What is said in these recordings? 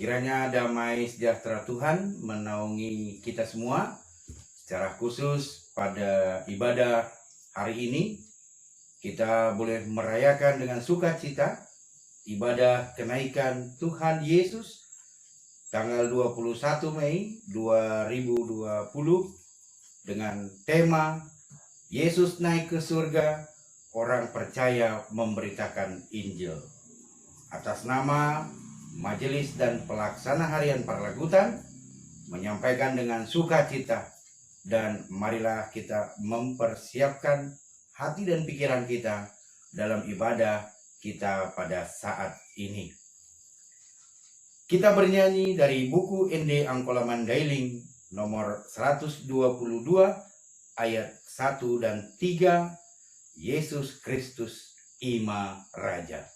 Kiranya damai sejahtera Tuhan menaungi kita semua, secara khusus pada ibadah hari ini. Kita boleh merayakan dengan sukacita ibadah kenaikan Tuhan Yesus tanggal 21 Mei 2020 dengan tema Yesus naik ke surga, orang percaya memberitakan Injil. Atas nama Majelis dan Pelaksana Harian Parlagutan menyampaikan dengan sukacita, dan marilah kita mempersiapkan hati dan pikiran kita dalam ibadah kita pada saat ini. Kita bernyanyi dari buku Ende Angkola Mandailing nomor 122 ayat 1 dan 3, Yesus Kristus Ima Raja.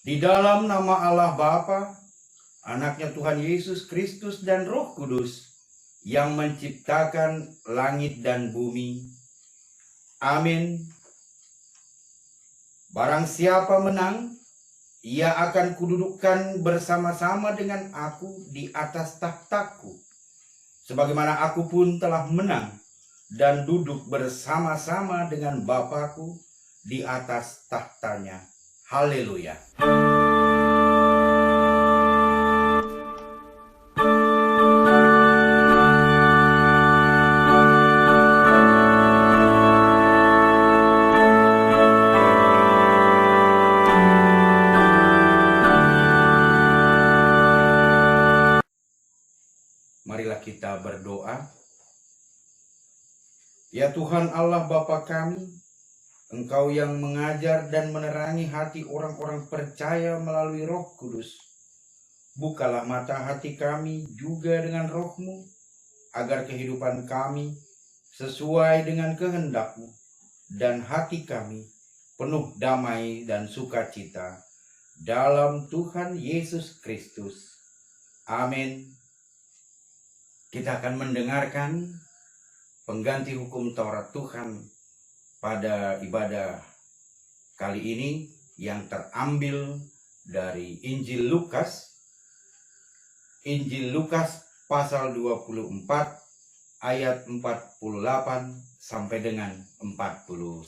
Di dalam nama Allah Bapa, Anaknya Tuhan Yesus Kristus dan Roh Kudus yang menciptakan langit dan bumi. Amin. Barang siapa menang, ia akan kududukkan bersama-sama dengan aku di atas tahtaku, sebagaimana aku pun telah menang dan duduk bersama-sama dengan Bapakku di atas tahtanya. Haleluya. Marilah kita berdoa. Ya Tuhan Allah Bapa kami, Engkau yang mengajar dan menerangi hati orang-orang percaya melalui Roh Kudus. Bukalah mata hati kami juga dengan Roh-Mu, agar kehidupan kami sesuai dengan kehendak-Mu, dan hati kami penuh damai dan sukacita dalam Tuhan Yesus Kristus. Amin. Kita akan mendengarkan pengganti hukum Taurat Tuhan pada ibadah kali ini yang terambil dari Injil Lukas pasal 24 ayat 48 sampai dengan 49.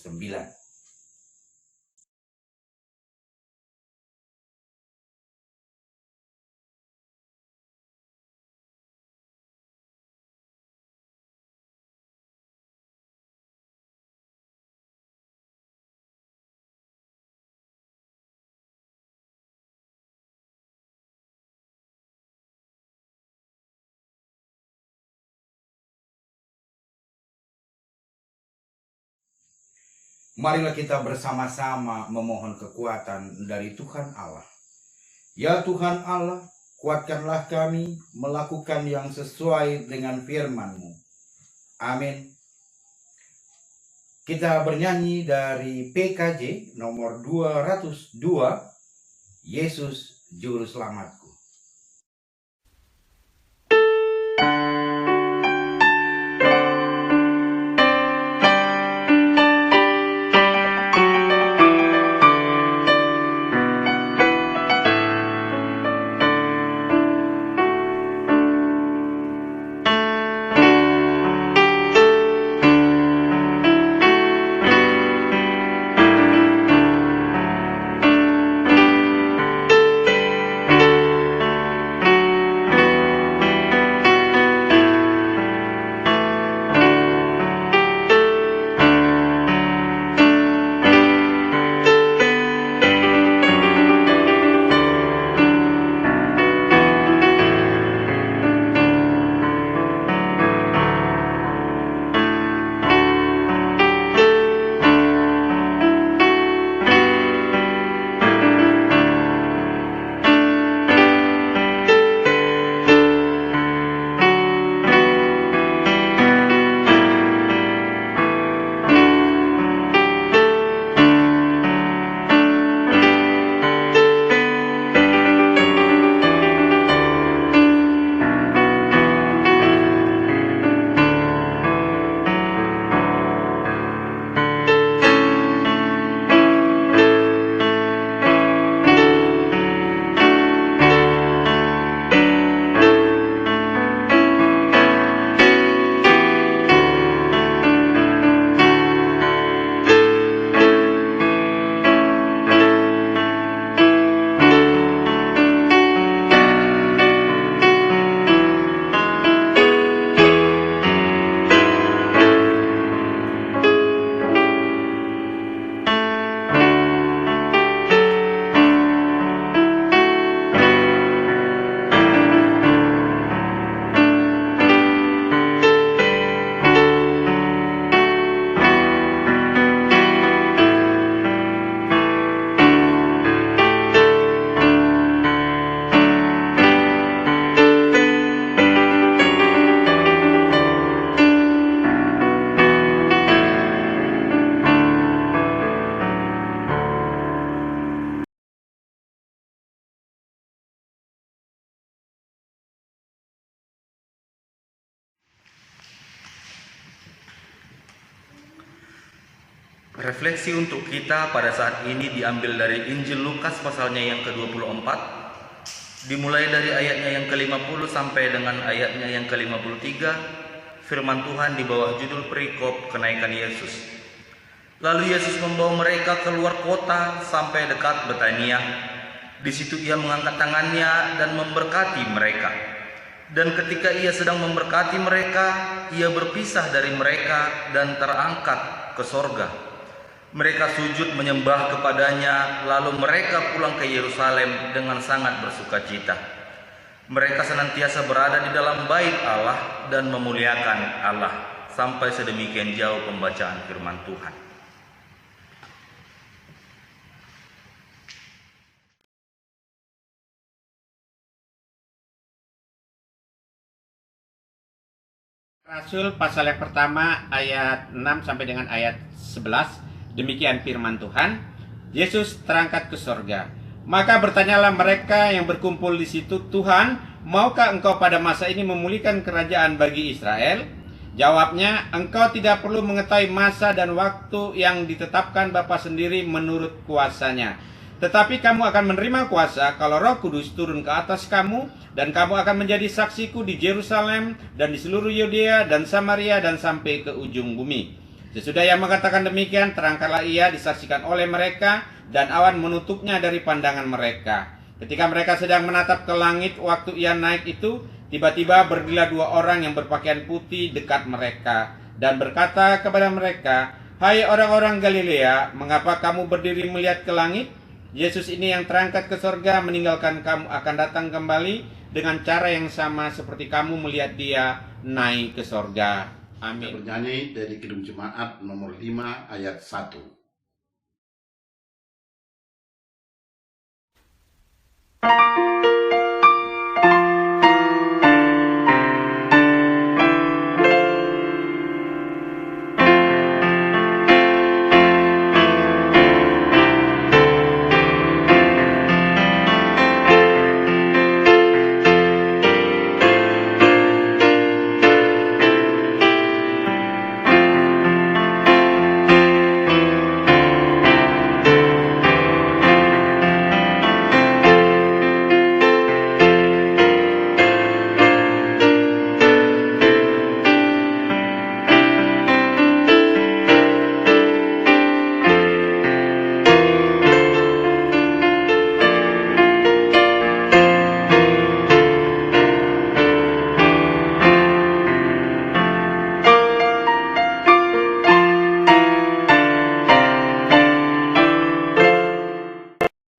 Marilah kita bersama-sama memohon kekuatan dari Tuhan Allah. Ya Tuhan Allah, kuatkanlah kami melakukan yang sesuai dengan firman-Mu. Amin. Kita bernyanyi dari PKJ nomor 202, Yesus Juru Selamatku. Refleksi untuk kita pada saat ini diambil dari Injil Lukas pasalnya yang ke-24, dimulai dari ayatnya yang ke-50 sampai dengan ayatnya yang ke-53. Firman Tuhan di bawah judul perikop kenaikan Yesus. Lalu Yesus membawa mereka keluar kota sampai dekat Betania. Di situ ia mengangkat tangannya dan memberkati mereka. Dan ketika ia sedang memberkati mereka, ia berpisah dari mereka dan terangkat ke sorga. Mereka sujud menyembah kepadanya, lalu mereka pulang ke Yerusalem dengan sangat bersukacita. Mereka senantiasa berada di dalam bait Allah dan memuliakan Allah, sampai sedemikian jauh pembacaan firman Tuhan. Rasul pasal yang pertama ayat 6 sampai dengan ayat 11. Demikian firman Tuhan. Yesus terangkat ke sorga. Maka bertanyalah mereka yang berkumpul di situ, Tuhan, maukah engkau pada masa ini memulihkan kerajaan bagi Israel? Jawabnya, engkau tidak perlu mengetahui masa dan waktu yang ditetapkan Bapa sendiri menurut kuasanya. Tetapi kamu akan menerima kuasa kalau Roh Kudus turun ke atas kamu, dan kamu akan menjadi saksiku di Yerusalem dan di seluruh Yudea dan Samaria dan sampai ke ujung bumi. Sesudah ia mengatakan demikian, terangkatlah ia disaksikan oleh mereka, dan awan menutupnya dari pandangan mereka. Ketika mereka sedang menatap ke langit waktu ia naik itu, tiba-tiba berdirilah dua orang yang berpakaian putih dekat mereka, dan berkata kepada mereka, Hai orang-orang Galilea, mengapa kamu berdiri melihat ke langit? Yesus ini yang terangkat ke sorga meninggalkan kamu akan datang kembali dengan cara yang sama seperti kamu melihat dia naik ke sorga. Amin. Kita bernyanyi dari Kidung Jemaat nomor 5 ayat 1.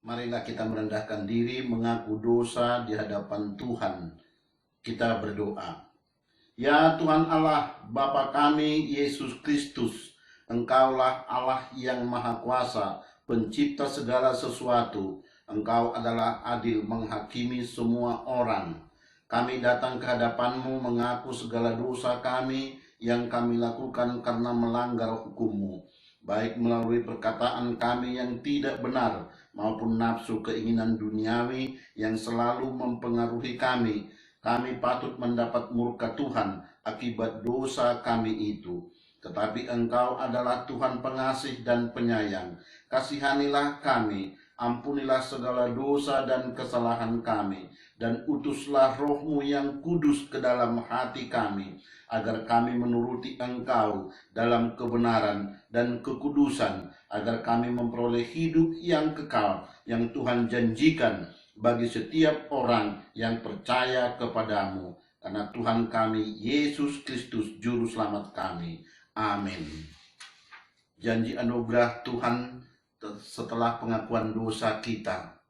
Marilah kita merendahkan diri, mengaku dosa di hadapan Tuhan. Kita berdoa. Ya Tuhan Allah, Bapa kami Yesus Kristus, Engkaulah Allah yang Maha Kuasa, pencipta segala sesuatu. Engkau adalah adil menghakimi semua orang. Kami datang ke hadapan-Mu mengaku segala dosa kami yang kami lakukan karena melanggar hukum-Mu, baik melalui perkataan kami yang tidak benar maupun nafsu keinginan duniawi yang selalu mempengaruhi kami. Kami patut mendapat murka Tuhan akibat dosa kami itu. Tetapi Engkau adalah Tuhan pengasih dan penyayang. Kasihanilah kami, ampunilah segala dosa dan kesalahan kami, dan utuslah Roh-Mu yang kudus ke dalam hati kami, agar kami menuruti Engkau dalam kebenaran dan kekudusan, agar kami memperoleh hidup yang kekal yang Tuhan janjikan bagi setiap orang yang percaya kepadamu. Karena Tuhan kami Yesus Kristus Juru Selamat kami. Amin. Janji anugerah Tuhan setelah pengakuan dosa kita.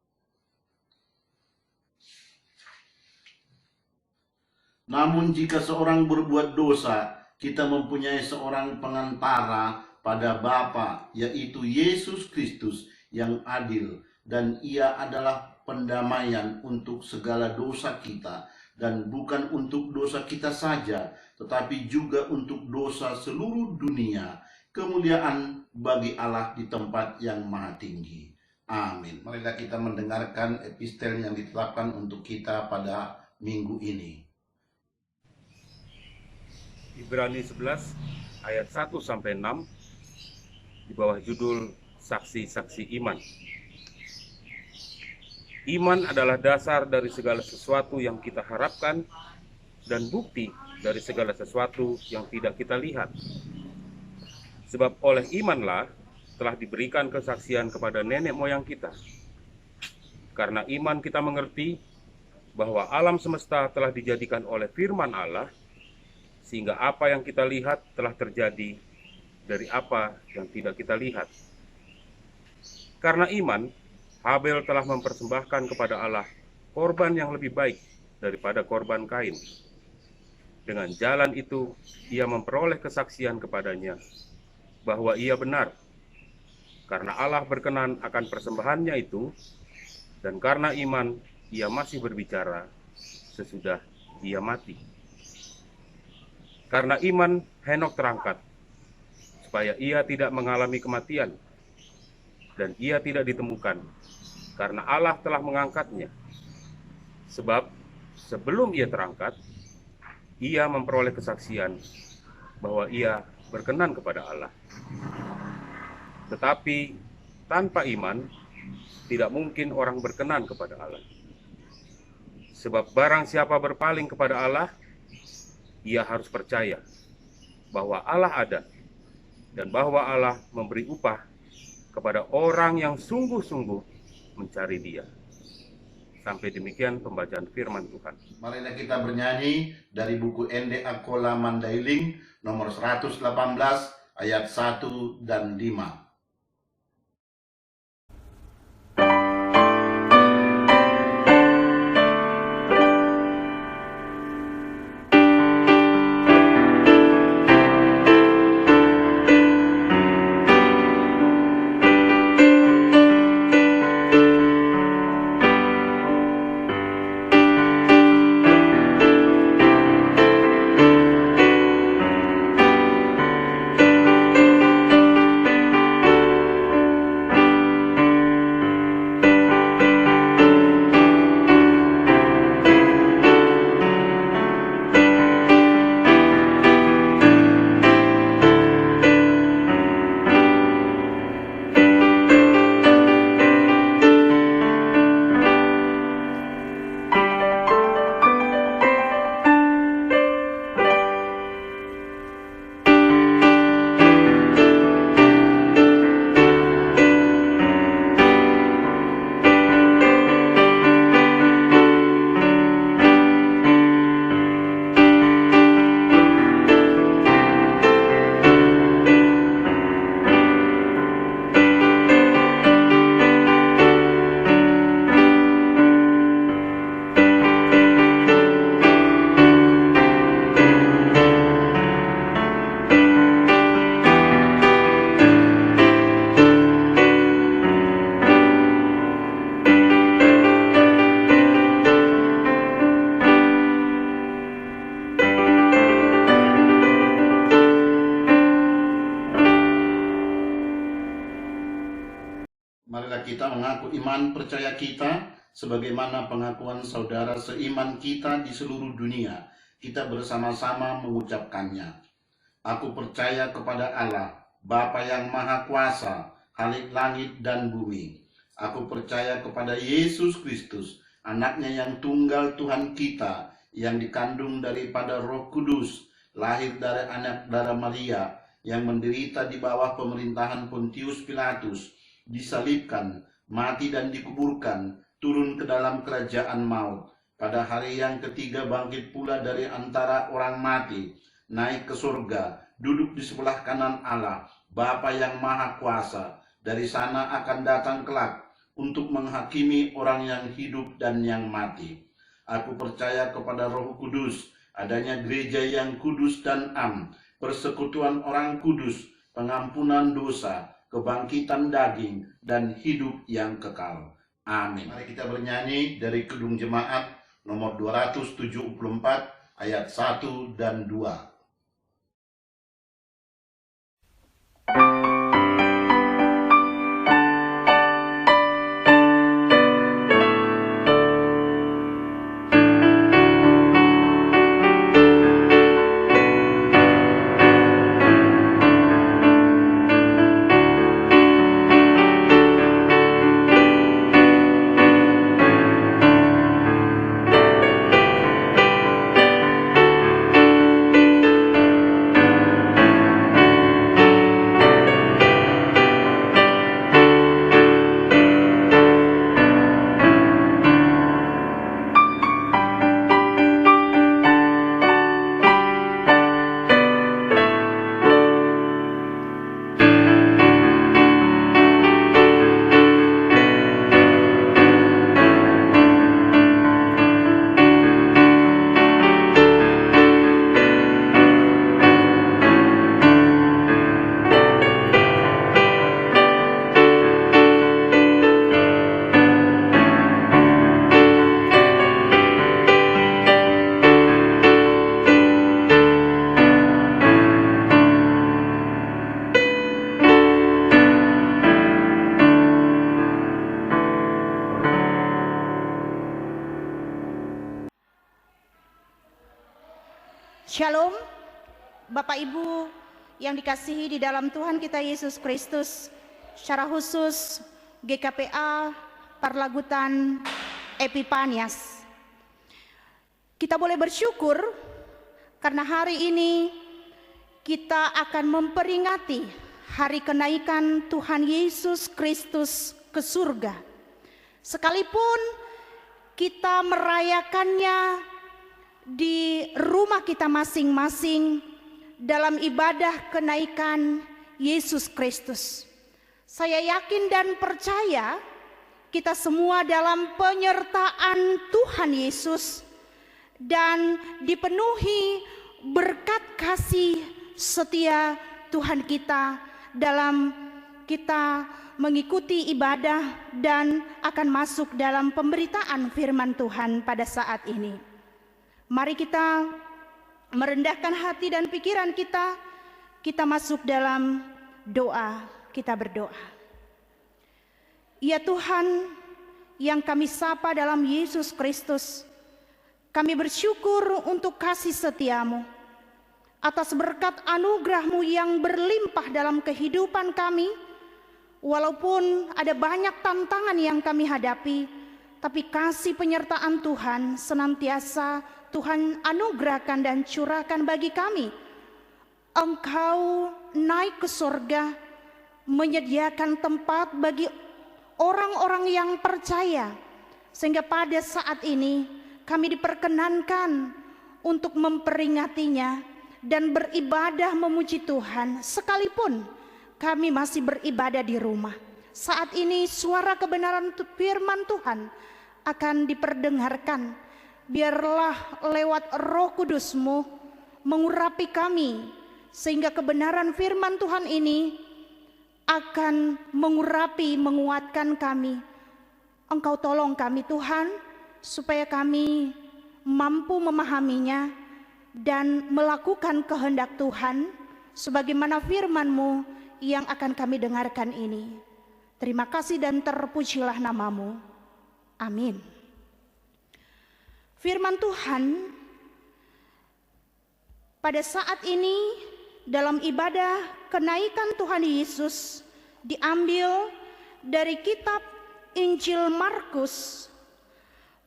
Namun jika seorang berbuat dosa, kita mempunyai seorang pengantara pada Bapa, yaitu Yesus Kristus yang adil, dan Ia adalah pendamaian untuk segala dosa kita, dan bukan untuk dosa kita saja, tetapi juga untuk dosa seluruh dunia. Kemuliaan bagi Allah di tempat yang maha tinggi. Amin. Marilah kita mendengarkan epistel yang ditetapkan untuk kita pada minggu ini. Ibrani 11 ayat 1-6 di bawah judul Saksi-saksi Iman. Iman adalah dasar dari segala sesuatu yang kita harapkan dan bukti dari segala sesuatu yang tidak kita lihat. Sebab oleh imanlah telah diberikan kesaksian kepada nenek moyang kita. Karena iman kita mengerti bahwa alam semesta telah dijadikan oleh firman Allah, sehingga apa yang kita lihat telah terjadi dari apa yang tidak kita lihat. Karena iman, Habel telah mempersembahkan kepada Allah korban yang lebih baik daripada korban Kain. Dengan jalan itu, ia memperoleh kesaksian kepadanya bahwa ia benar, karena Allah berkenan akan persembahannya itu, dan karena iman, ia masih berbicara sesudah ia mati. Karena iman, Henok terangkat, supaya ia tidak mengalami kematian, dan ia tidak ditemukan, karena Allah telah mengangkatnya. Sebab sebelum ia terangkat, ia memperoleh kesaksian bahwa ia berkenan kepada Allah. Tetapi tanpa iman, tidak mungkin orang berkenan kepada Allah. Sebab barang siapa berpaling kepada Allah, ia harus percaya bahwa Allah ada dan bahwa Allah memberi upah kepada orang yang sungguh-sungguh mencari Dia. Sampai demikian pembacaan firman Tuhan. Marilah kita bernyanyi dari buku Ende Akola Mandailing nomor 118 ayat 1 dan 5. kita mengaku iman percaya kita sebagaimana pengakuan saudara seiman kita di seluruh dunia. Kita bersama-sama mengucapkannya. Aku percaya kepada Allah, Bapa yang Maha Kuasa, Khalik langit dan bumi. Aku percaya kepada Yesus Kristus, anaknya yang tunggal Tuhan kita, yang dikandung daripada Roh Kudus, lahir dari anak darah Maria, yang menderita di bawah pemerintahan Pontius Pilatus, disalibkan, mati dan dikuburkan, turun ke dalam kerajaan maut. Pada hari yang ketiga bangkit pula dari antara orang mati, naik ke surga, duduk di sebelah kanan Allah, Bapa yang Maha Kuasa. Dari sana akan datang kelak untuk menghakimi orang yang hidup dan yang mati. Aku percaya kepada Roh Kudus, adanya gereja yang kudus dan am, persekutuan orang kudus, pengampunan dosa, kebangkitan daging, dan hidup yang kekal. Amin. Mari kita bernyanyi dari Kidung Jemaat nomor 274 ayat 1 dan 2. Shalom, Bapak Ibu yang dikasihi di dalam Tuhan kita Yesus Kristus, secara khusus GKPA Parlagutan Epipanias. Kita boleh bersyukur karena hari ini kita akan memperingati hari kenaikan Tuhan Yesus Kristus ke surga. Sekalipun kita merayakannya di rumah kita masing-masing dalam ibadah kenaikan Yesus Kristus. Saya yakin dan percaya kita semua dalam penyertaan Tuhan Yesus dan dipenuhi berkat kasih setia Tuhan kita dalam kita mengikuti ibadah dan akan masuk dalam pemberitaan firman Tuhan pada saat ini. Mari kita merendahkan hati dan pikiran kita masuk dalam doa, kita berdoa. Ya Tuhan yang kami sapa dalam Yesus Kristus, kami bersyukur untuk kasih setiamu, atas berkat anugerah-Mu yang berlimpah dalam kehidupan kami. Walaupun ada banyak tantangan yang kami hadapi, tapi kasih penyertaan Tuhan senantiasa Tuhan anugerahkan dan curahkan bagi kami. Engkau naik ke surga, menyediakan tempat bagi orang-orang yang percaya, sehingga pada saat ini kami diperkenankan untuk memperingatinya dan beribadah memuji Tuhan, sekalipun kami masih beribadah di rumah. Saat ini suara kebenaran firman Tuhan akan diperdengarkan. Biarlah lewat Roh Kudus-Mu mengurapi kami, sehingga kebenaran firman Tuhan ini akan mengurapi, menguatkan kami. Engkau tolong kami Tuhan, supaya kami mampu memahaminya dan melakukan kehendak Tuhan sebagaimana firman-Mu yang akan kami dengarkan ini. Terima kasih dan terpujilah namamu. Amin. Firman Tuhan pada saat ini dalam ibadah kenaikan Tuhan Yesus diambil dari kitab Injil Markus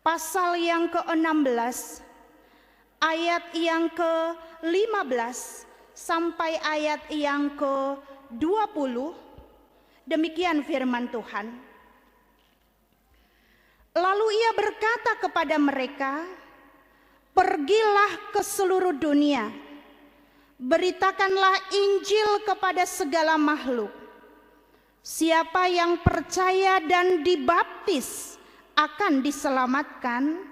pasal yang ke-16 ayat yang ke-15 sampai ayat yang ke-20. Demikian firman Tuhan. Lalu ia berkata kepada mereka, "Pergilah ke seluruh dunia, beritakanlah Injil kepada segala makhluk. Siapa yang percaya dan dibaptis akan diselamatkan,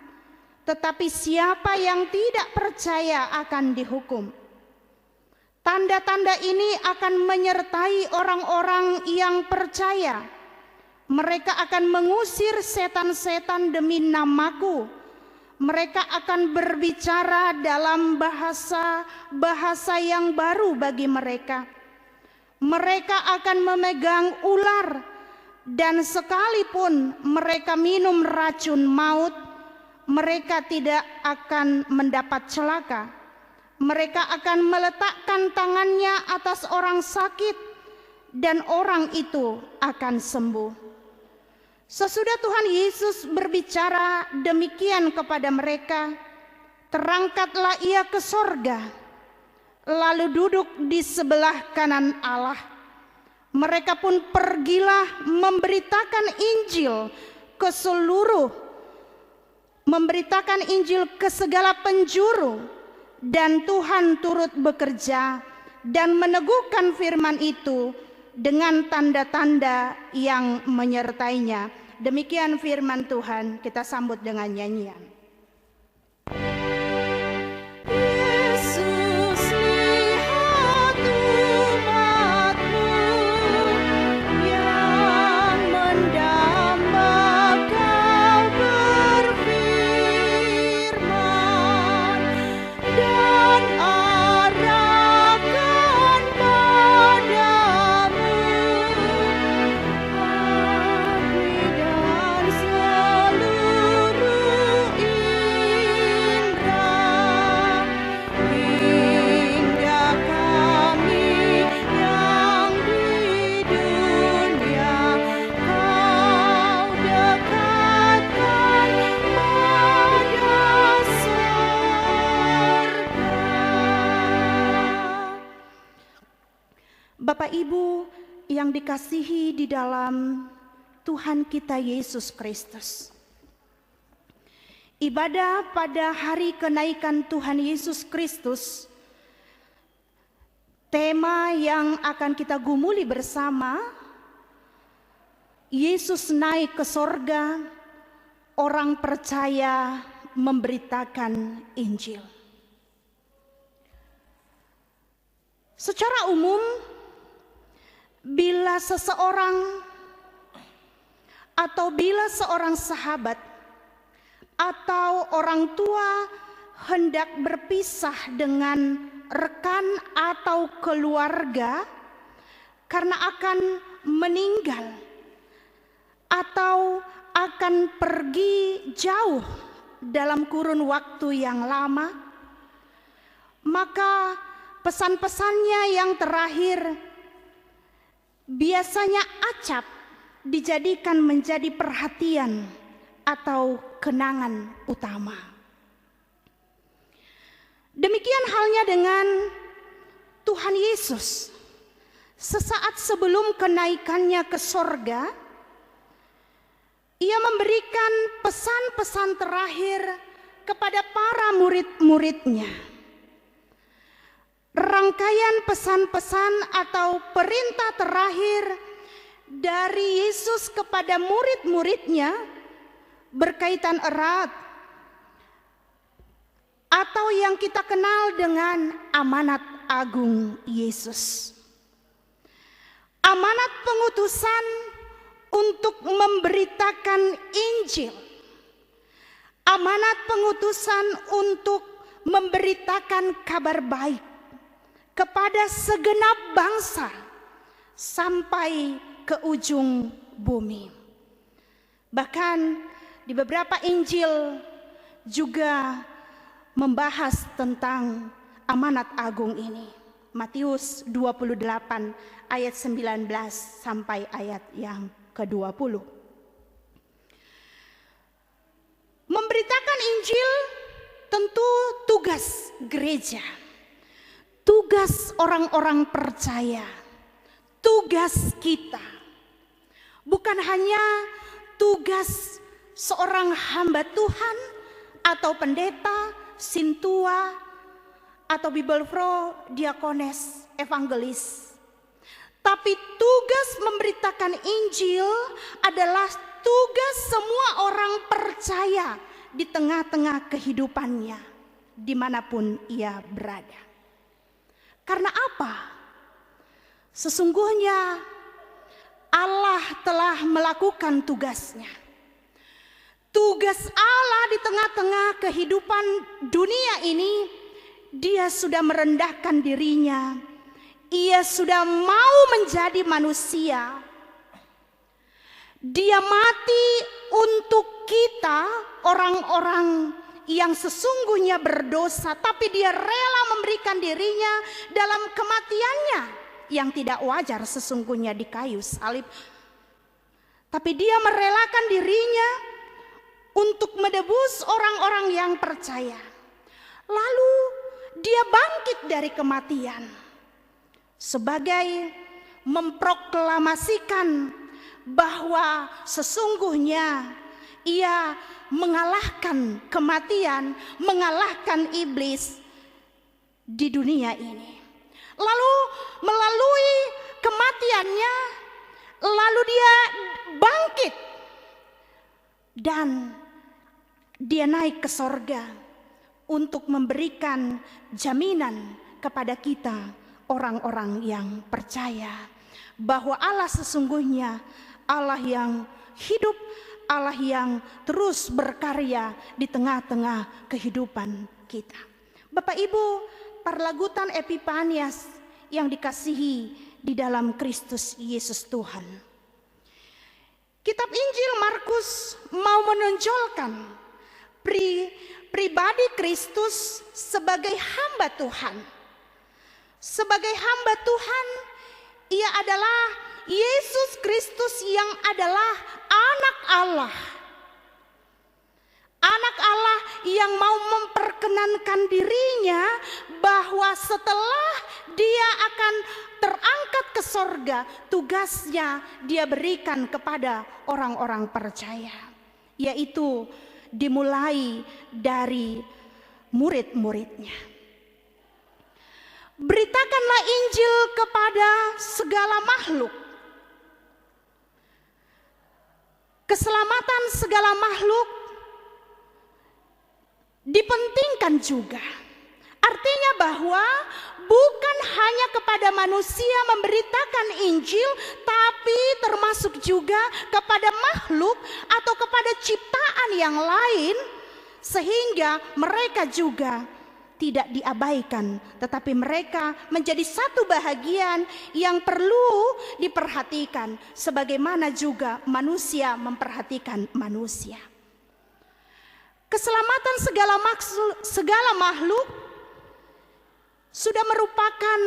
tetapi siapa yang tidak percaya akan dihukum. Tanda-tanda ini akan menyertai orang-orang yang percaya. Mereka akan mengusir setan-setan demi namaku. Mereka akan berbicara dalam bahasa yang baru bagi mereka. Mereka akan memegang ular, dan sekalipun mereka minum racun maut, mereka tidak akan mendapat celaka. Mereka akan meletakkan tangannya atas orang sakit, dan orang itu akan sembuh." Sesudah Tuhan Yesus berbicara demikian kepada mereka, terangkatlah ia ke sorga, lalu duduk di sebelah kanan Allah. Mereka pun pergilah memberitakan Injil ke segala penjuru, dan Tuhan turut bekerja dan meneguhkan firman itu dengan tanda-tanda yang menyertainya. Demikian firman Tuhan, kita sambut dengan nyanyian. Yesus, lihat umat-Mu yang mendamba Kau berfirman, dan arahkan padamu hati dan seluruh indera, hingga kami yang di dunia Kau dekatkan pada surga. Bapak Ibu yang dikasihi di dalam Tuhan kita Yesus Kristus, ibadah pada hari kenaikan Tuhan Yesus Kristus, tema yang akan kita gumuli bersama, Yesus naik ke sorga, orang percaya memberitakan Injil. Secara umum, bila seseorang atau bila seorang sahabat atau orang tua hendak berpisah dengan rekan atau keluarga karena akan meninggal atau akan pergi jauh dalam kurun waktu yang lama, maka pesan-pesannya yang terakhir biasanya acap dijadikan menjadi perhatian atau kenangan utama. Demikian halnya dengan Tuhan Yesus. Sesaat sebelum kenaikannya ke sorga, ia memberikan pesan-pesan terakhir kepada para murid-muridnya. Rangkaian pesan-pesan atau perintah terakhir dari Yesus kepada murid-muridnya berkaitan erat atau yang kita kenal dengan amanat agung Yesus. Amanat pengutusan untuk memberitakan Injil. Amanat pengutusan untuk memberitakan kabar baik kepada segenap bangsa sampai ke ujung bumi. Bahkan di beberapa Injil juga membahas tentang amanat agung ini. Matius 28 ayat 19 sampai ayat yang ke-20. Memberitakan Injil tentu tugas gereja, tugas orang-orang percaya, tugas kita. Bukan hanya tugas seorang hamba Tuhan atau pendeta, sintua, atau bibelfro, diakones, evangelis. Tapi tugas memberitakan Injil adalah tugas semua orang percaya di tengah-tengah kehidupannya, dimanapun ia berada. Karena apa? Sesungguhnya Allah telah melakukan tugasnya. Tugas Allah di tengah-tengah kehidupan dunia ini, Dia sudah merendahkan dirinya. Ia sudah mau menjadi manusia. Dia mati untuk kita, orang-orang yang sesungguhnya berdosa, tapi Dia rela memberikan dirinya dalam kematiannya yang tidak wajar sesungguhnya di kayu salib. Tapi Dia merelakan dirinya untuk menebus orang-orang yang percaya. Lalu Dia bangkit dari kematian sebagai memproklamasikan bahwa sesungguhnya Ia mengalahkan kematian, mengalahkan iblis di dunia ini. Lalu melalui kematiannya, lalu Dia bangkit dan Dia naik ke sorga untuk memberikan jaminan kepada kita orang-orang yang percaya bahwa Allah sesungguhnya Allah yang hidup, Allah yang terus berkarya di tengah-tengah kehidupan kita. Bapak Ibu, Parlagutan Epifanias yang dikasihi di dalam Kristus Yesus Tuhan. Kitab Injil Markus mau menonjolkan pribadi Kristus sebagai hamba Tuhan. Sebagai hamba Tuhan, Ia adalah Yesus Kristus yang adalah anak Allah. Anak Allah yang mau memperkenankan dirinya bahwa setelah Dia akan terangkat ke sorga, tugasnya Dia berikan kepada orang-orang percaya, yaitu dimulai dari murid-muridnya. Beritakanlah Injil kepada segala makhluk. Keselamatan segala makhluk dipentingkan juga. Artinya bahwa bukan hanya kepada manusia memberitakan Injil, tapi termasuk juga kepada makhluk atau kepada ciptaan yang lain, sehingga mereka juga tidak diabaikan, tetapi mereka menjadi satu bahagian yang perlu diperhatikan, sebagaimana juga manusia memperhatikan manusia. Keselamatan segala makhluk sudah merupakan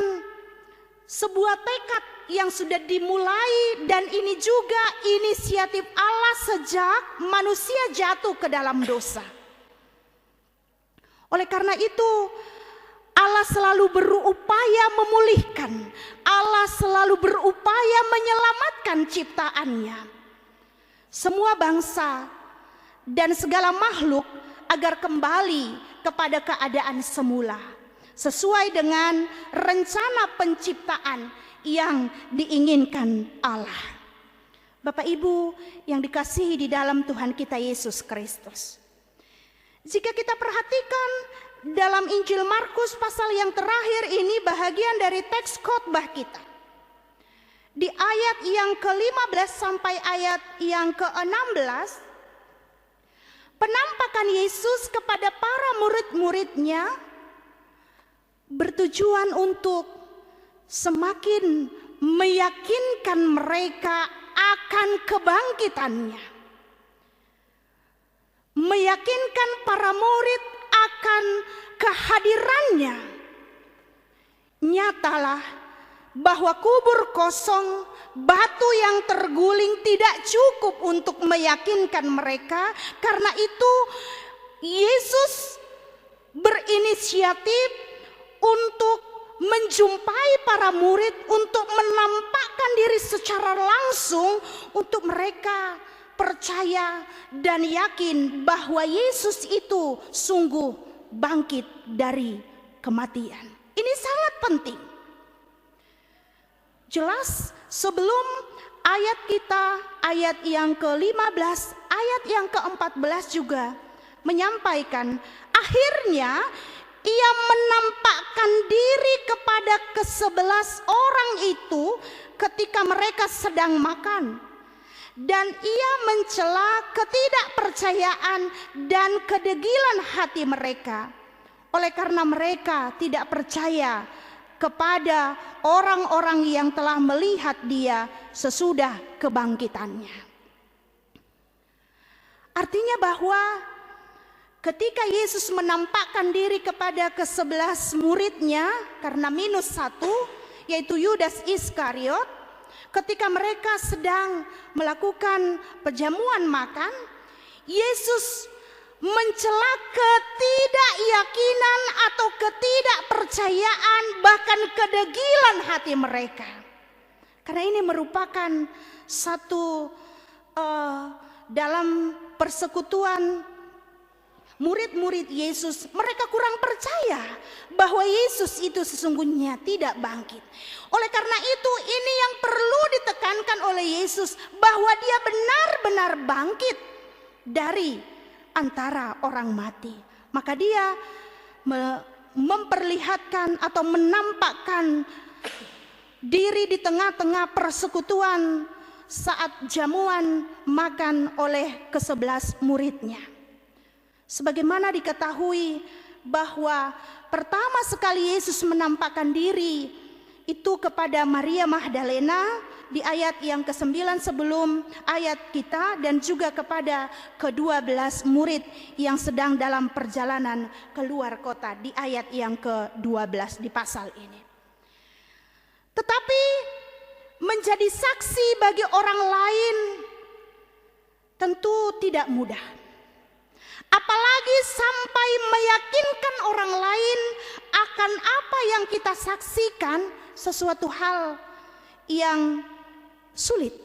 sebuah tekad yang sudah dimulai, dan ini juga inisiatif Allah sejak manusia jatuh ke dalam dosa. Oleh karena itu, Allah selalu berupaya memulihkan, Allah selalu berupaya menyelamatkan ciptaannya, semua bangsa dan segala makhluk agar kembali kepada keadaan semula, sesuai dengan rencana penciptaan yang diinginkan Allah. Bapak Ibu yang dikasihi di dalam Tuhan kita Yesus Kristus, jika kita perhatikan dalam Injil Markus pasal yang terakhir ini, bahagian dari teks khotbah kita, di ayat yang ke-15 sampai ayat yang ke-16, penampakan Yesus kepada para murid-muridnya bertujuan untuk semakin meyakinkan mereka akan kebangkitannya. Meyakinkan para murid akan kehadirannya. Nyatalah bahwa kubur kosong, batu yang terguling tidak cukup untuk meyakinkan mereka. Karena itu Yesus berinisiatif untuk menjumpai para murid, untuk menampakkan diri secara langsung, untuk mereka percaya dan yakin bahwa Yesus itu sungguh bangkit dari kematian. Ini sangat penting. Jelas sebelum ayat kita, ayat yang ke-15, ayat yang ke-14 juga menyampaikan, akhirnya ia menampakkan diri kepada ke-11 orang itu ketika mereka sedang makan. Dan ia mencela ketidakpercayaan dan kedegilan hati mereka. Oleh karena mereka tidak percaya kepada orang-orang yang telah melihat dia sesudah kebangkitannya. Artinya bahwa ketika Yesus menampakkan diri kepada ke-11 muridnya, karena -1 yaitu Yudas Iskariot, ketika mereka sedang melakukan perjamuan makan, Yesus mencela ketidakyakinan atau ketidakpercayaan, bahkan kedegilan hati mereka. Karena ini merupakan satu dalam persekutuan murid-murid Yesus, mereka kurang percaya bahwa Yesus itu sesungguhnya tidak bangkit. Oleh karena itu ini yang perlu ditekankan oleh Yesus, bahwa dia benar-benar bangkit dari antara orang mati. Maka dia memperlihatkan atau menampakkan diri di tengah-tengah persekutuan saat jamuan makan oleh ke-11 muridnya. Sebagaimana diketahui bahwa pertama sekali Yesus menampakkan diri itu kepada Maria Magdalena di ayat yang ke-9 sebelum ayat kita, dan juga kepada ke-12 murid yang sedang dalam perjalanan keluar kota di ayat yang ke-12 di pasal ini. Tetapi menjadi saksi bagi orang lain tentu tidak mudah. Apalagi sampai meyakinkan orang lain akan apa yang kita saksikan, sesuatu hal yang sulit.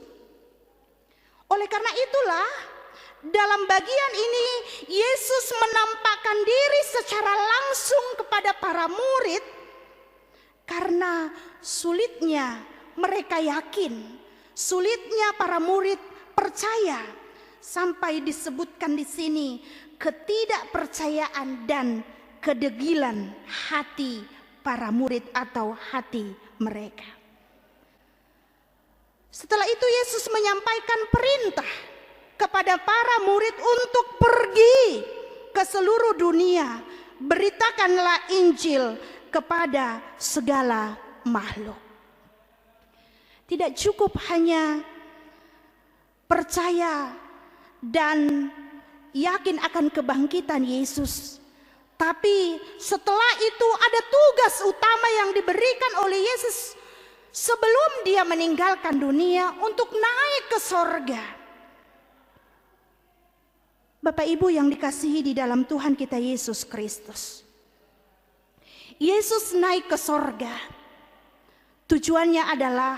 Oleh karena itulah dalam bagian ini Yesus menampakkan diri secara langsung kepada para murid, karena sulitnya mereka yakin, sulitnya para murid percaya, sampai disebutkan di sini ketidakpercayaan dan kedegilan hati para murid atau hati mereka. Setelah itu Yesus menyampaikan perintah kepada para murid untuk pergi ke seluruh dunia, beritakanlah Injil kepada segala makhluk. Tidak cukup hanya percaya dan yakin akan kebangkitan Yesus, tapi setelah itu ada tugas utama yang diberikan oleh Yesus sebelum dia meninggalkan dunia, untuk naik ke sorga. Bapak Ibu yang dikasihi di dalam Tuhan kita Yesus Kristus, Yesus naik ke sorga, tujuannya adalah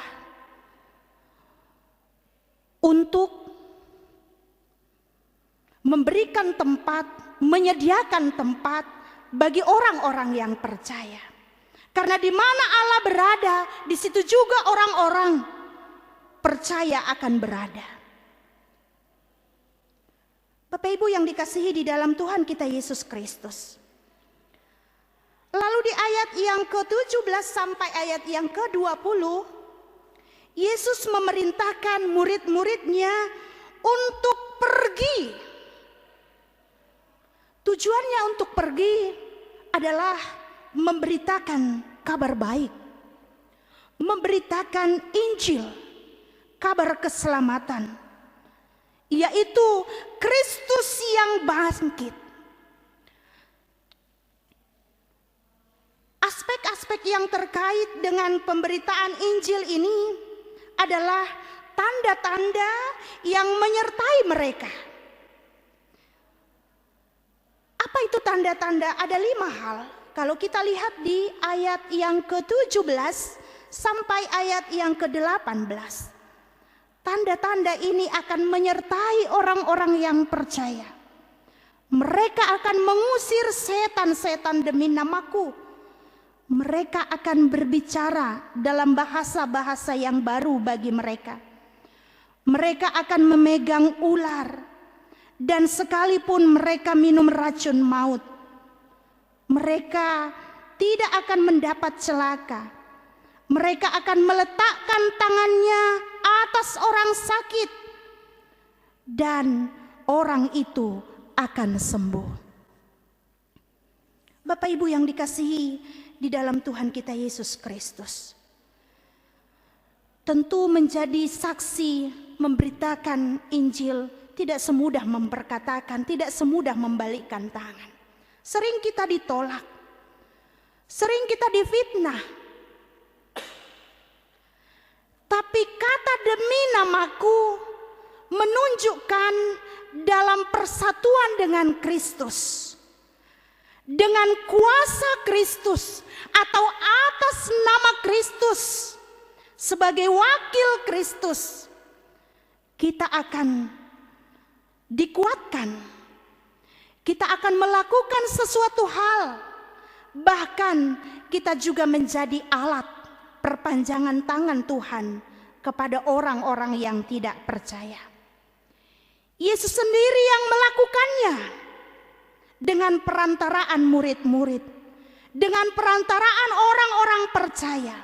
untuk memberikan tempat, menyediakan tempat bagi orang-orang yang percaya. Karena di mana Allah berada, di situ juga orang-orang percaya akan berada. Bapak Ibu yang dikasihi di dalam Tuhan kita Yesus Kristus. Lalu di ayat yang ke-17 sampai ayat yang ke-20, Yesus memerintahkan murid-muridnya untuk pergi. Tujuannya untuk pergi adalah memberitakan kabar baik, memberitakan Injil kabar keselamatan, yaitu Kristus yang bangkit. Aspek-aspek yang terkait dengan pemberitaan Injil ini adalah tanda-tanda yang menyertai mereka. Apa itu tanda-tanda? Ada 5 hal. Kalau kita lihat di ayat yang ke-17 sampai ayat yang ke-18. Tanda-tanda ini akan menyertai orang-orang yang percaya. Mereka akan mengusir setan-setan demi namaku. Mereka akan berbicara dalam bahasa-bahasa yang baru bagi mereka. Mereka akan memegang ular. Dan sekalipun mereka minum racun maut, mereka tidak akan mendapat celaka. Mereka akan meletakkan tangannya atas orang sakit, dan orang itu akan sembuh. Bapak Ibu yang dikasihi di dalam Tuhan kita Yesus Kristus, tentu menjadi saksi memberitakan Injil tidak semudah memperkatakan, tidak semudah membalikkan tangan. Sering kita ditolak, sering kita difitnah. Tapi kata demi namaku menunjukkan dalam persatuan dengan Kristus, dengan kuasa Kristus atau atas nama Kristus, sebagai wakil Kristus, kita akan dikuatkan. Kita akan melakukan sesuatu hal, bahkan kita juga menjadi alat perpanjangan tangan Tuhan kepada orang-orang yang tidak percaya. Yesus sendiri yang melakukannya dengan perantaraan murid-murid, dengan perantaraan orang-orang percaya.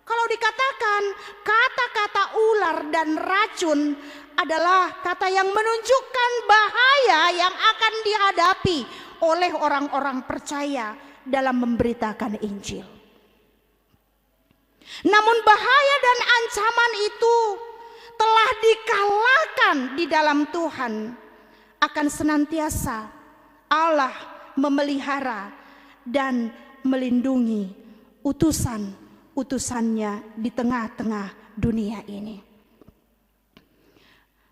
Kalau dikatakan kata-kata ular dan racun adalah kata yang menunjukkan bahaya yang akan dihadapi oleh orang-orang percaya dalam memberitakan Injil. Namun bahaya dan ancaman itu telah dikalahkan di dalam Tuhan. Akan senantiasa Allah memelihara dan melindungi utusan-utusannya di tengah-tengah dunia ini.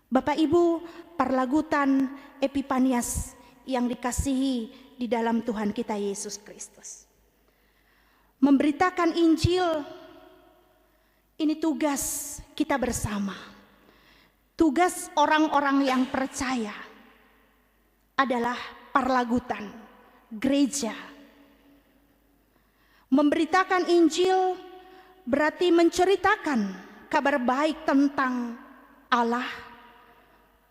Bapak Ibu, parlagutan Epifanias yang dikasihi di dalam Tuhan kita Yesus Kristus. Memberitakan Injil ini tugas kita bersama. Tugas orang-orang yang percaya adalah parlagutan, gereja. Memberitakan Injil berarti menceritakan kabar baik tentang Allah,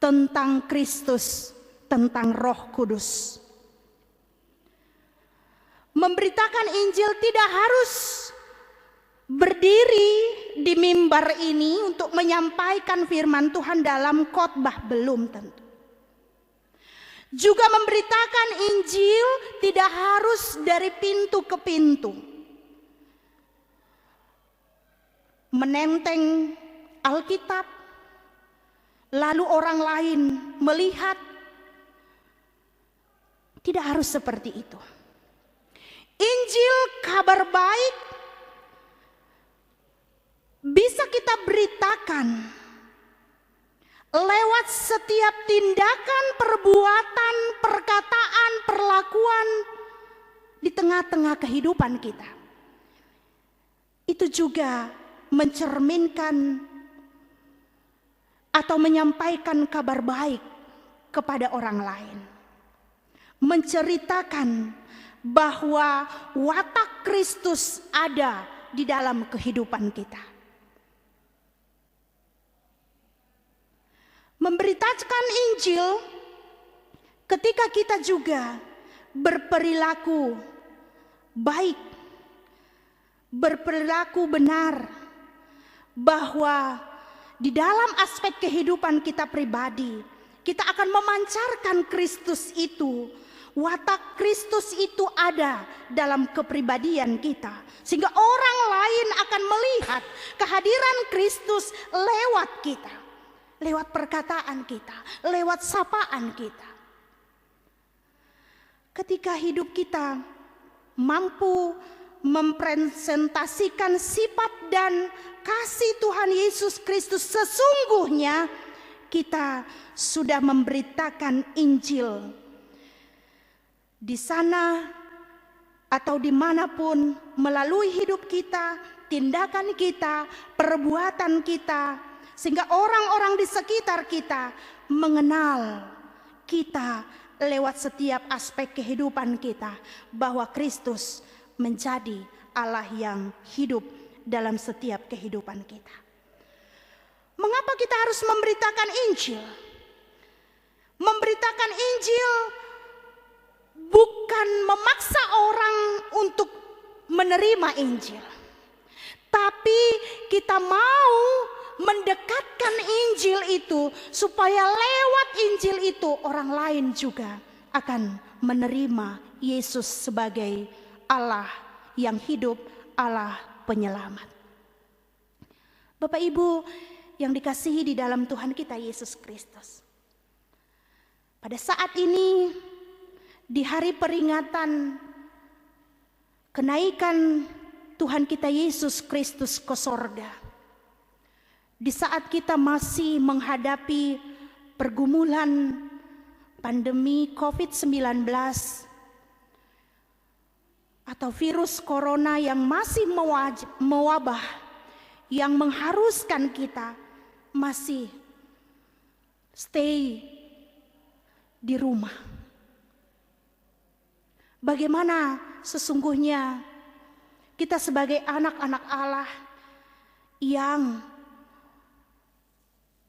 tentang Kristus, tentang Roh Kudus. Memberitakan Injil tidak harus berdiri di mimbar ini untuk menyampaikan firman Tuhan dalam khotbah, belum tentu. Juga memberitakan Injil tidak harus dari pintu ke pintu. Menenteng Alkitab, lalu orang lain melihat. Tidak harus seperti itu. Injil, kabar baik, bisa kita beritakan lewat setiap tindakan, perbuatan, perkataan, perlakuan di tengah-tengah kehidupan kita. Itu juga mencerminkan atau menyampaikan kabar baik kepada orang lain. Menceritakan bahwa watak Kristus ada di dalam kehidupan kita. Memberitakan Injil ketika kita juga berperilaku baik, berperilaku benar, bahwa di dalam aspek kehidupan kita pribadi, kita akan memancarkan Kristus itu Watak Kristus itu ada dalam kepribadian kita, sehingga orang lain akan melihat kehadiran Kristus lewat kita, lewat perkataan kita, lewat sapaan kita. Ketika hidup kita mampu mempresentasikan sifat dan kasih Tuhan Yesus Kristus sesungguhnya, kita sudah memberitakan Injil. Di sana atau dimanapun, melalui hidup kita, tindakan kita, perbuatan kita, sehingga orang-orang di sekitar kita mengenal kita lewat setiap aspek kehidupan kita, bahwa Kristus menjadi Allah yang hidup dalam setiap kehidupan kita. Mengapa kita harus memberitakan Injil? Memberitakan Injil bukan memaksa orang untuk menerima Injil, tapi kita mau mendekatkan Injil itu supaya lewat Injil itu orang lain juga akan menerima Yesus sebagai Allah yang hidup, Allah penyelamat. Bapak Ibu yang dikasihi di dalam Tuhan kita Yesus Kristus, pada saat ini di hari peringatan kenaikan Tuhan kita Yesus Kristus ke sorga, di saat kita masih menghadapi pergumulan pandemi COVID-19 atau virus corona yang masih mewabah, yang mengharuskan kita masih stay di rumah. Bagaimana sesungguhnya kita sebagai anak-anak Allah yang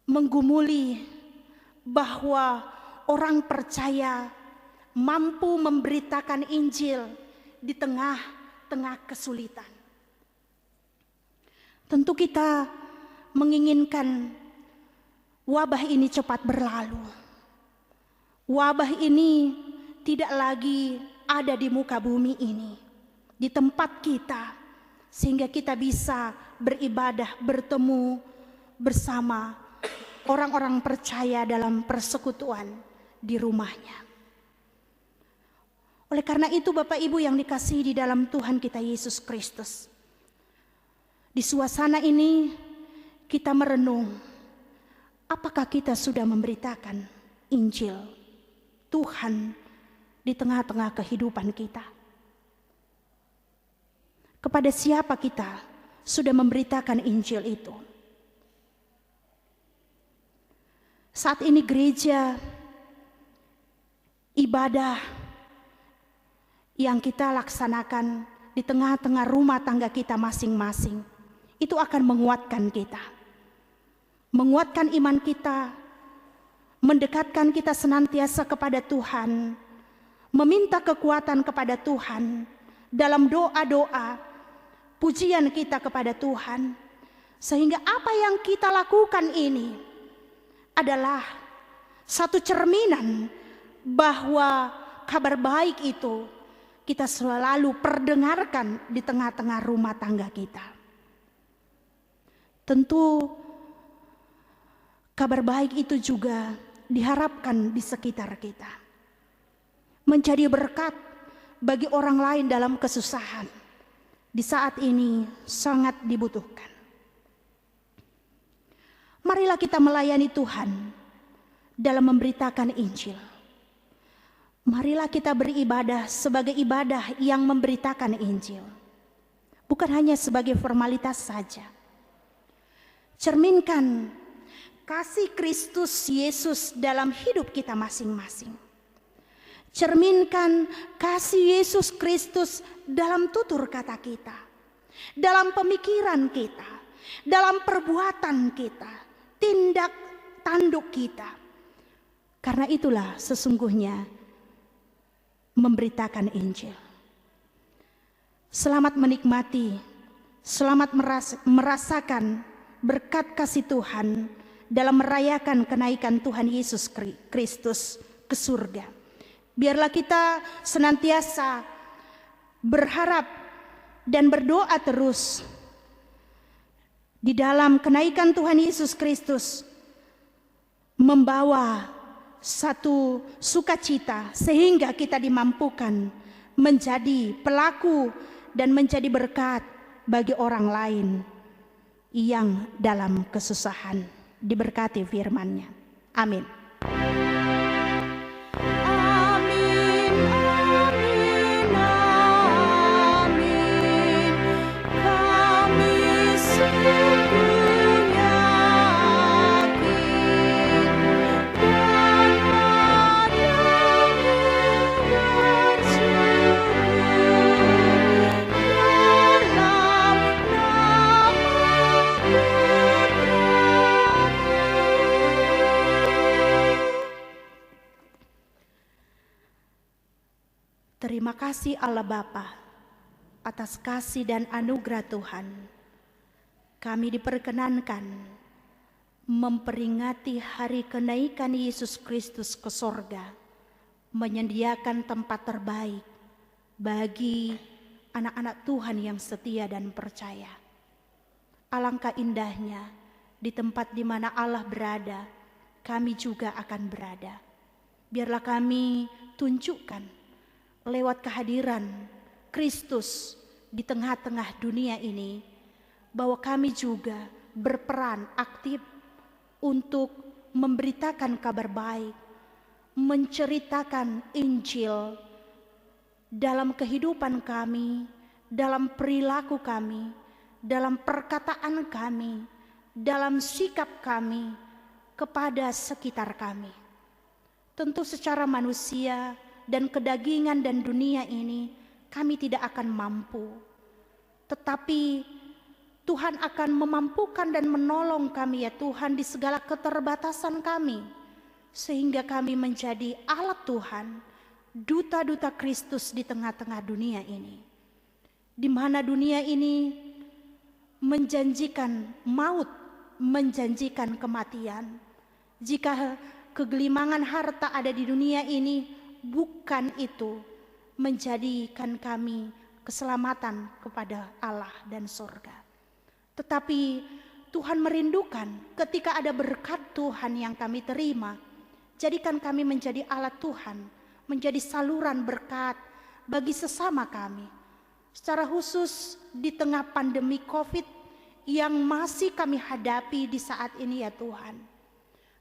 menggumuli bahwa orang percaya mampu memberitakan Injil di tengah-tengah kesulitan. Tentu kita menginginkan wabah ini cepat berlalu. Wabah ini tidak lagi ada di muka bumi ini, di tempat kita, sehingga kita bisa beribadah, bertemu bersama orang-orang percaya dalam persekutuan di rumahnya. Oleh karena itu Bapak Ibu yang dikasihi di dalam Tuhan kita Yesus Kristus, di suasana ini kita merenung, apakah kita sudah memberitakan Injil Tuhan di tengah-tengah kehidupan kita? Kepada siapa kita sudah memberitakan Injil itu? Saat ini gereja, ibadah yang kita laksanakan di tengah-tengah rumah tangga kita masing-masing, itu akan menguatkan kita, menguatkan iman kita, mendekatkan kita senantiasa kepada Tuhan, meminta kekuatan kepada Tuhan dalam doa-doa, pujian kita kepada Tuhan, sehingga apa yang kita lakukan ini adalah satu cerminan bahwa kabar baik itu kita selalu perdengarkan di tengah-tengah rumah tangga kita. Tentu kabar baik itu juga diharapkan di sekitar kita, menjadi berkat bagi orang lain dalam kesusahan. Di saat ini sangat dibutuhkan. Marilah kita melayani Tuhan dalam memberitakan Injil. Marilah kita beribadah sebagai ibadah yang memberitakan Injil, bukan hanya sebagai formalitas saja. Cerminkan kasih Kristus Yesus dalam hidup kita masing-masing. Cerminkan kasih Yesus Kristus dalam tutur kata kita, dalam pemikiran kita, dalam perbuatan kita, tindak tanduk kita. Karena itulah sesungguhnya memberitakan Injil. Selamat menikmati, selamat merasakan berkat kasih Tuhan dalam merayakan kenaikan Tuhan Yesus Kristus ke surga. Biarlah kita senantiasa berharap dan berdoa terus di dalam kenaikan Tuhan Yesus Kristus, membawa satu sukacita sehingga kita dimampukan menjadi pelaku dan menjadi berkat bagi orang lain yang dalam kesusahan. Diberkati firman-Nya. Amin. Amin, amin, amin. Kami sungguh yakin dan padamu berseru dalam nama Terima kasih Allah Bapa atas kasih dan anugerah Tuhan. Kami diperkenankan memperingati hari kenaikan Yesus Kristus ke sorga, menyediakan tempat terbaik bagi anak-anak Tuhan yang setia dan percaya. Alangkah indahnya di tempat di mana Allah berada, kami juga akan berada. Biarlah kami tunjukkan lewat kehadiran Kristus di tengah-tengah dunia ini, bahwa kami juga berperan aktif untuk memberitakan kabar baik, menceritakan Injil dalam kehidupan kami, dalam perilaku kami, dalam perkataan kami, dalam sikap kami kepada sekitar kami. Tentu secara manusia dan kedagingan dan dunia ini kami tidak akan mampu, tetapi Tuhan akan memampukan dan menolong kami ya Tuhan di segala keterbatasan kami, sehingga kami menjadi alat Tuhan, duta-duta Kristus di tengah-tengah dunia ini, di mana dunia ini menjanjikan maut, menjanjikan kematian. Jika kegelimangan harta ada di dunia ini, bukan itu menjadikan kami keselamatan kepada Allah dan surga. Tetapi Tuhan merindukan ketika ada berkat Tuhan yang kami terima, jadikan kami menjadi alat Tuhan, menjadi saluran berkat bagi sesama kami. Secara khusus di tengah pandemi COVID yang masih kami hadapi di saat ini ya Tuhan.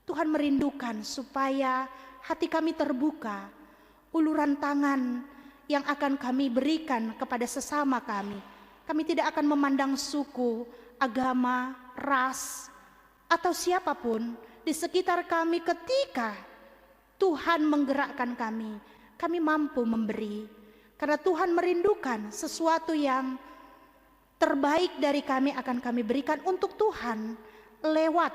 Tuhan merindukan supaya hati kami terbuka, uluran tangan yang akan kami berikan kepada sesama kami. Kami tidak akan memandang suku, agama, ras, atau siapapun di sekitar kami. Ketika Tuhan menggerakkan kami mampu memberi. Karena Tuhan merindukan sesuatu yang terbaik dari kami akan kami berikan untuk Tuhan lewat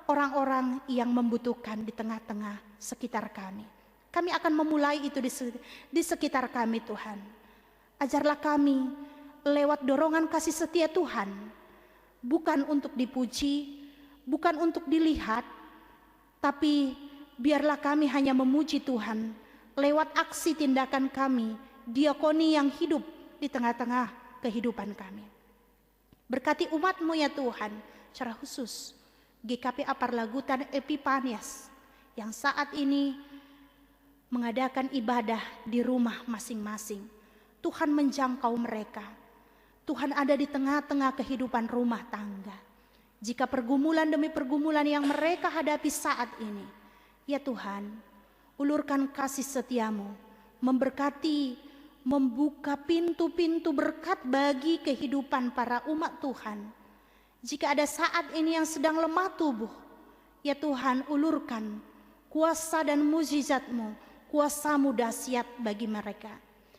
orang-orang yang membutuhkan di tengah-tengah sekitar kami. Kami akan memulai itu di sekitar kami Tuhan. Ajarlah kami lewat dorongan kasih setia Tuhan, bukan untuk dipuji, bukan untuk dilihat, tapi biarlah kami hanya memuji Tuhan lewat aksi tindakan kami, diakoni yang hidup di tengah-tengah kehidupan kami. Berkati umat-Mu ya Tuhan, secara khusus GKP Aparlagutan Epipanias yang saat ini mengadakan ibadah di rumah masing-masing. Tuhan menjangkau mereka. Tuhan ada di tengah-tengah kehidupan rumah tangga. Jika pergumulan demi pergumulan yang mereka hadapi saat ini, ya Tuhan, ulurkan kasih setia-Mu, memberkati, membuka pintu-pintu berkat bagi kehidupan para umat Tuhan. Jika ada saat ini yang sedang lemah tubuh, ya Tuhan, ulurkan kuasa dan mukjizat-Mu, kuasa-Mu dahsyat bagi mereka,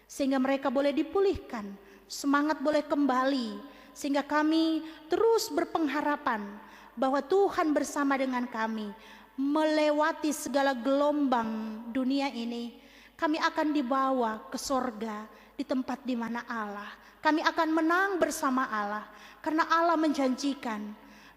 sehingga mereka boleh dipulihkan, semangat boleh kembali, sehingga kami terus berpengharapan bahwa Tuhan bersama dengan kami melewati segala gelombang dunia ini. Kami akan dibawa ke sorga di tempat di mana Allah. Kami akan menang bersama Allah, karena Allah menjanjikan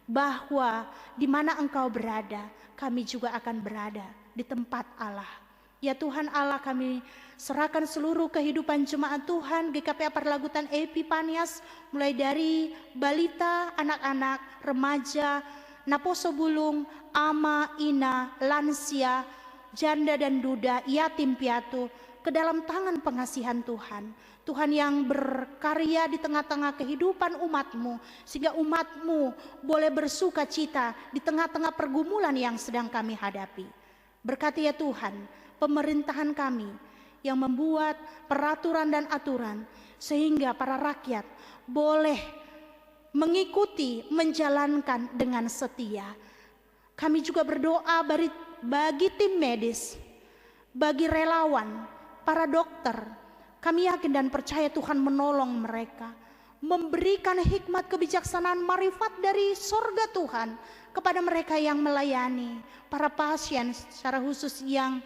bahwa di mana Engkau berada, kami juga akan berada di tempat Allah. Ya Tuhan Allah, kami serahkan seluruh kehidupan jemaat Tuhan GKPA Perlagutan Epipanias, mulai dari balita, anak-anak, remaja, naposo bulung, ama, ina, lansia, janda dan duda, yatim piatu, ke dalam tangan pengasihan Tuhan. Tuhan yang berkarya di tengah-tengah kehidupan umat-Mu, sehingga umat-Mu boleh bersuka cita di tengah-tengah pergumulan yang sedang kami hadapi. Berkati ya Tuhan, pemerintahan kami yang membuat peraturan dan aturan, sehingga para rakyat boleh mengikuti, menjalankan dengan setia. Kami juga berdoa bagi tim medis, bagi relawan, para dokter. Kami yakin dan percaya Tuhan menolong mereka, memberikan hikmat, kebijaksanaan, marifat dari sorga Tuhan kepada mereka yang melayani para pasien secara khusus yang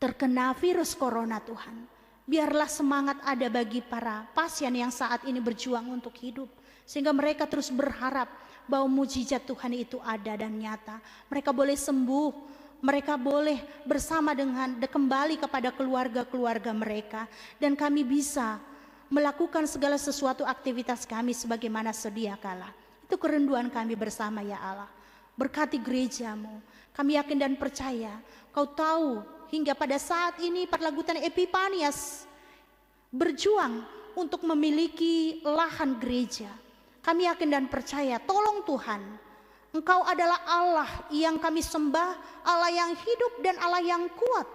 terkena virus corona. Tuhan, biarlah semangat ada bagi para pasien yang saat ini berjuang untuk hidup, sehingga mereka terus berharap bahwa mujizat Tuhan itu ada dan nyata. Mereka boleh sembuh, mereka boleh bersama dengan kembali kepada keluarga-keluarga mereka, dan kami bisa melakukan segala sesuatu aktivitas kami sebagaimana sedia kala. Itu kerinduan kami bersama ya Allah. Berkati gereja-Mu. Kami yakin dan percaya Kau tahu hingga pada saat ini Perlagutan Epipanias berjuang untuk memiliki lahan gereja. Kami yakin dan percaya, tolong Tuhan, Engkau adalah Allah yang kami sembah, Allah yang hidup dan Allah yang kuat.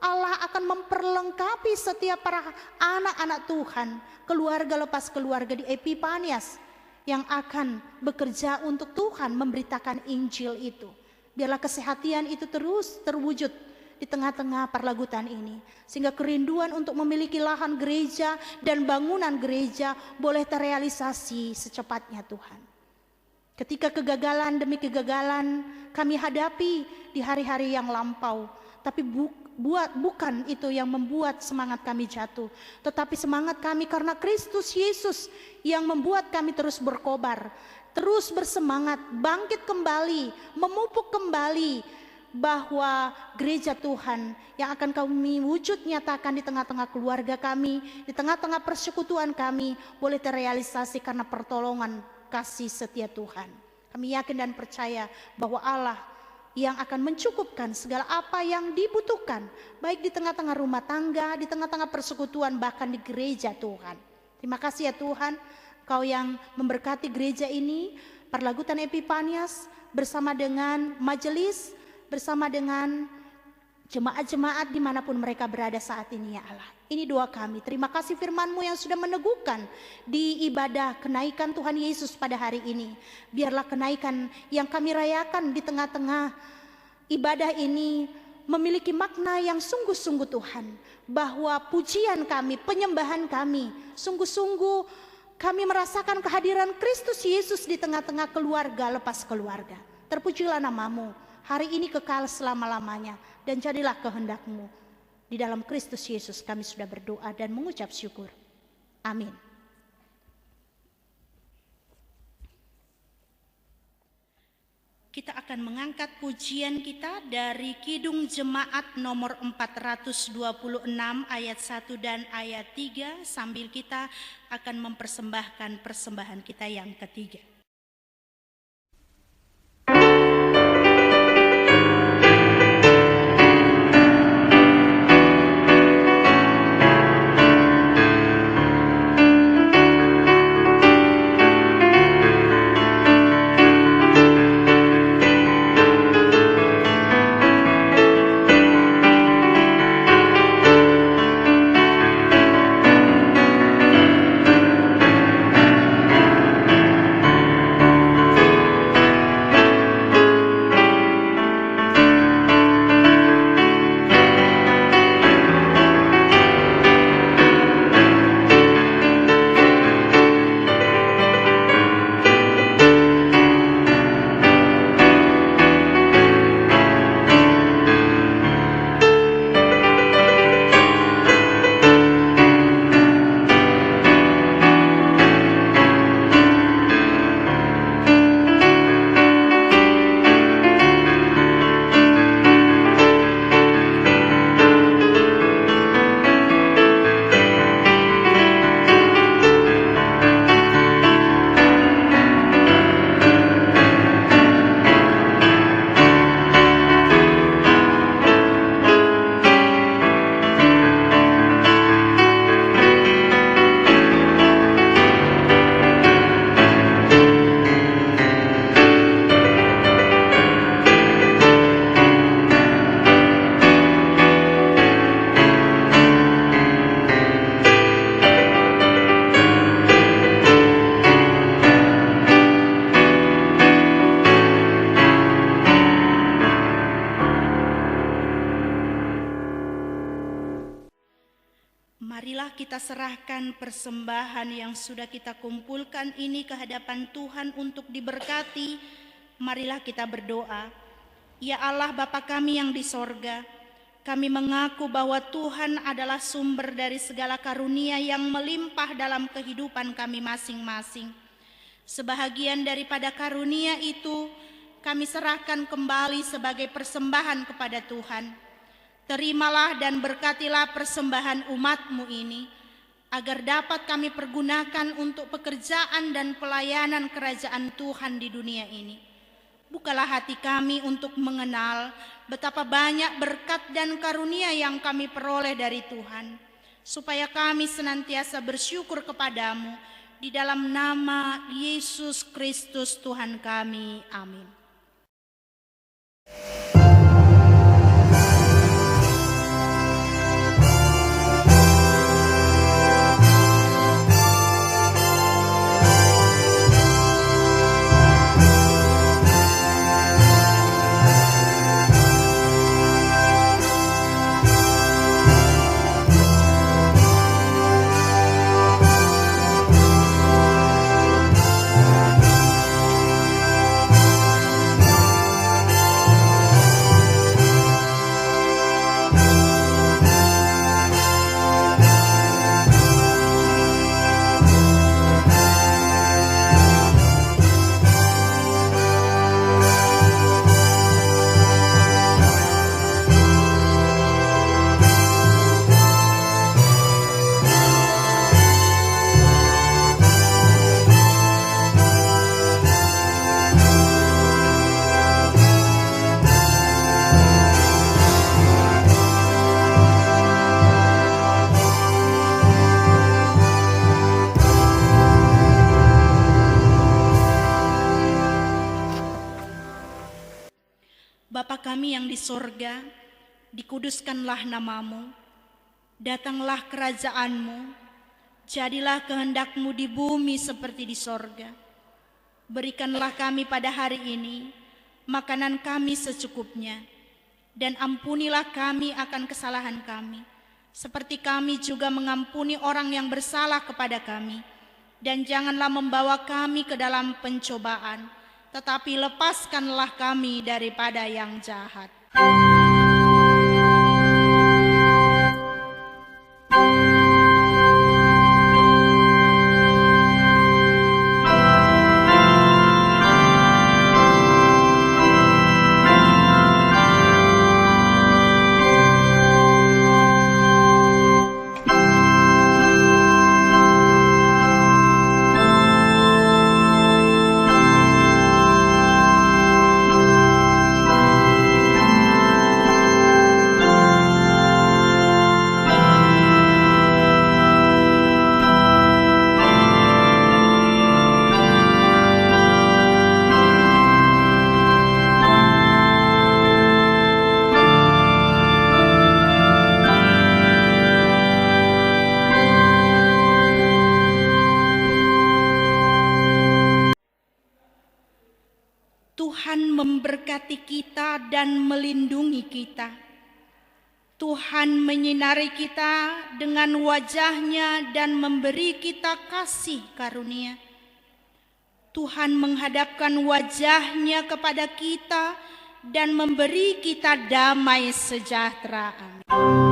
Allah akan memperlengkapi setiap para anak-anak Tuhan, keluarga lepas keluarga di Epipanias yang akan bekerja untuk Tuhan memberitakan Injil itu. Biarlah kesehatan itu terus terwujud di tengah-tengah perlagutan ini, sehingga kerinduan untuk memiliki lahan gereja dan bangunan gereja boleh terrealisasi secepatnya Tuhan. Ketika kegagalan demi kegagalan kami hadapi di hari-hari yang lampau, tapi bukan itu yang membuat semangat kami jatuh, tetapi semangat kami karena Kristus Yesus yang membuat kami terus berkobar, terus bersemangat, bangkit kembali, memupuk kembali bahwa gereja Tuhan yang akan kami wujud nyatakan di tengah-tengah keluarga kami, di tengah-tengah persekutuan kami boleh terrealisasi karena pertolongan kasih setia Tuhan. Kami yakin dan percaya bahwa Allah yang akan mencukupkan segala apa yang dibutuhkan, baik di tengah-tengah rumah tangga, di tengah-tengah persekutuan, bahkan di gereja Tuhan. Terima kasih ya Tuhan, Kau yang memberkati gereja ini, Perlagutan Epipanias, bersama dengan majelis, bersama dengan jemaat-jemaat dimanapun mereka berada saat ini ya Allah. Ini doa kami. Terima kasih firman-Mu yang sudah meneguhkan di ibadah kenaikan Tuhan Yesus pada hari ini. Biarlah kenaikan yang kami rayakan di tengah-tengah ibadah ini memiliki makna yang sungguh-sungguh Tuhan. Bahwa pujian kami, penyembahan kami, sungguh-sungguh kami merasakan kehadiran Kristus Yesus di tengah-tengah keluarga lepas keluarga. Terpujilah nama-Mu hari ini kekal selama-lamanya, dan jadilah kehendak-Mu. Di dalam Kristus Yesus kami sudah berdoa dan mengucap syukur. Amin. Kita akan mengangkat pujian kita dari Kidung Jemaat nomor 426 ayat 1 dan ayat 3, sambil kita akan mempersembahkan persembahan kita yang ketiga. Marilah kita serahkan persembahan yang sudah kita kumpulkan ini ke hadapan Tuhan untuk diberkati. Marilah kita berdoa. Ya Allah Bapa kami yang di sorga, kami mengaku bahwa Tuhan adalah sumber dari segala karunia yang melimpah dalam kehidupan kami masing-masing. Sebahagian daripada karunia itu kami serahkan kembali sebagai persembahan kepada Tuhan. Terimalah dan berkatilah persembahan umat-Mu ini, agar dapat kami pergunakan untuk pekerjaan dan pelayanan kerajaan Tuhan di dunia ini. Bukalah hati kami untuk mengenal betapa banyak berkat dan karunia yang kami peroleh dari Tuhan, supaya kami senantiasa bersyukur kepadamu, di dalam nama Yesus Kristus Tuhan kami. Amin. Bapa kami yang di sorga, dikuduskanlah namamu, datanglah kerajaanmu, jadilah kehendak-Mu di bumi seperti di sorga. Berikanlah kami pada hari ini makanan kami secukupnya, dan ampunilah kami akan kesalahan kami, seperti kami juga mengampuni orang yang bersalah kepada kami. Dan janganlah membawa kami ke dalam pencobaan, tetapi lepaskanlah kami daripada yang jahat. Tuhan memberkati kita dan melindungi kita. Tuhan menyinari kita dengan wajah-Nya dan memberi kita kasih karunia. Tuhan menghadapkan wajah-Nya kepada kita dan memberi kita damai sejahtera. Amin.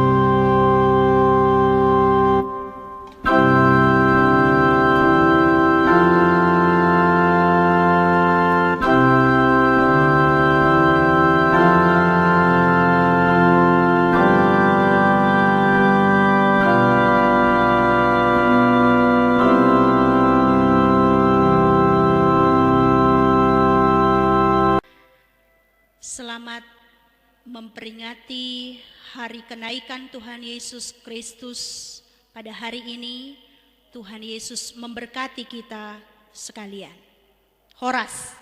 Selamat memperingati hari kenaikan Tuhan Yesus Kristus. Pada hari ini Tuhan Yesus memberkati kita sekalian. Horas.